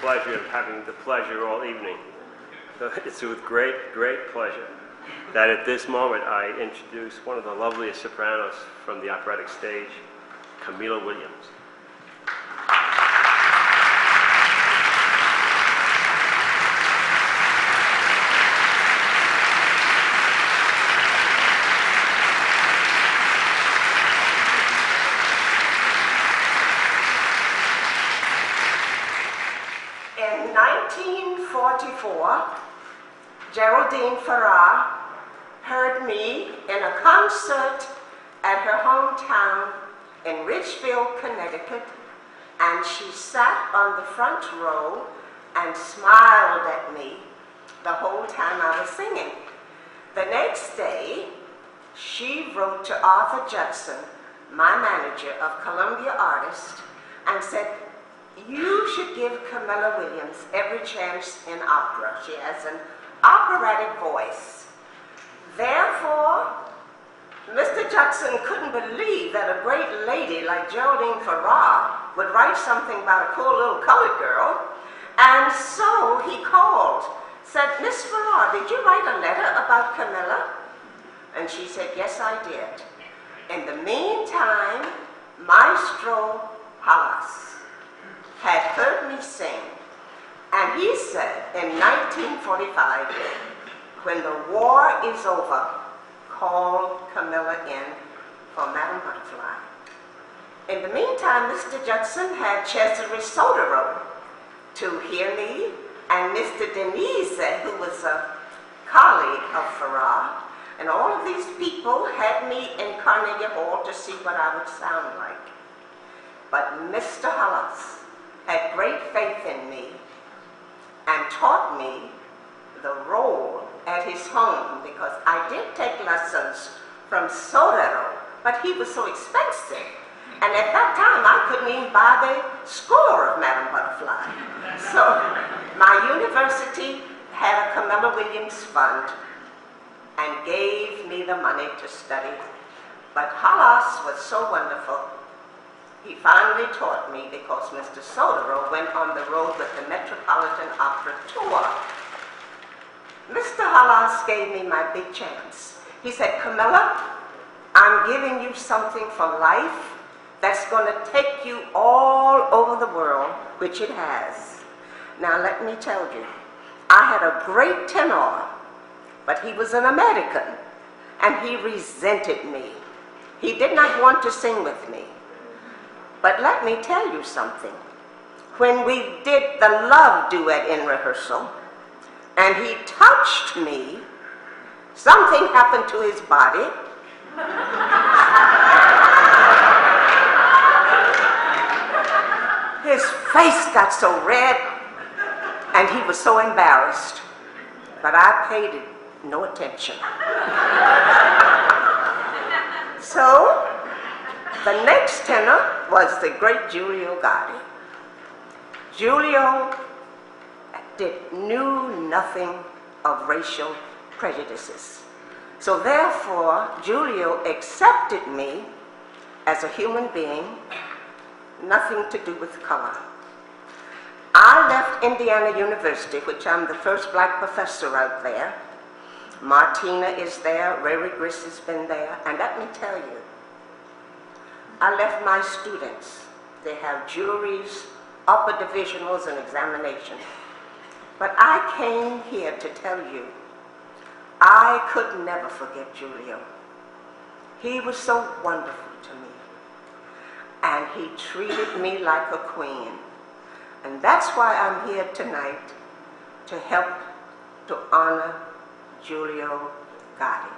pleasure of having the pleasure all evening. So it's with great, great pleasure that at this moment I introduce one of the loveliest sopranos from the operatic stage, Camilla Williams. In 1944, Geraldine Farrar heard me in a concert at her hometown in Ridgeville, Connecticut, and she sat on the front row and smiled at me the whole time I was singing. The next day, she wrote to Arthur Judson, my manager of Columbia Artists, and said, "You should give Camilla Williams every chance in opera. She has an operatic voice." Therefore, Mr. Judson couldn't believe that a great lady like Geraldine Farrar would write something about a cool little colored girl, and so he called, said, "Miss Farrar, did you write a letter about Camilla?" And she said, "Yes, I did." In the meantime, Maestro Halas had heard me sing, and he said in 1945, "When the war is over, call Camilla in for Madame Butterfly." In the meantime, Mr. Judson had Cesare Sodero to hear me, and Mr. Denise, who was a colleague of Farrar, and all of these people had me in Carnegie Hall to see what I would sound like. But Mr. Halas had great faith in me and taught me the role at his home, because I did take lessons from Sodero, but he was so expensive. And at that time, I couldn't even buy the score of Madame Butterfly. So my university had a Camilla Williams fund and gave me the money to study. But Halas was so wonderful. He finally taught me because Mr. Sodero went on the road with the Metropolitan Opera Tour. Mr. Halas gave me my big chance. He said, "Camilla, I'm giving you something for life that's going to take you all over the world," which it has. Now let me tell you, I had a great tenor, but he was an American, and he resented me. He did not want to sing with me. But let me tell you something. When we did the love duet in rehearsal, and he touched me, something happened to his body. His face got so red, and he was so embarrassed. But I paid it no attention. So, the next tenor was the great Giulio Gari. Giulio knew nothing of racial prejudices. So therefore, Giulio accepted me as a human being, nothing to do with color. I left Indiana University, which I'm the first black professor out there. Martina is there, Ray Gris has been there, and let me tell you, I left my students. They have juries, upper divisionals, and examinations. But I came here to tell you, I could never forget Giulio. He was so wonderful to me. And he treated me like a queen. And that's why I'm here tonight, to help to honor Giulio Gari.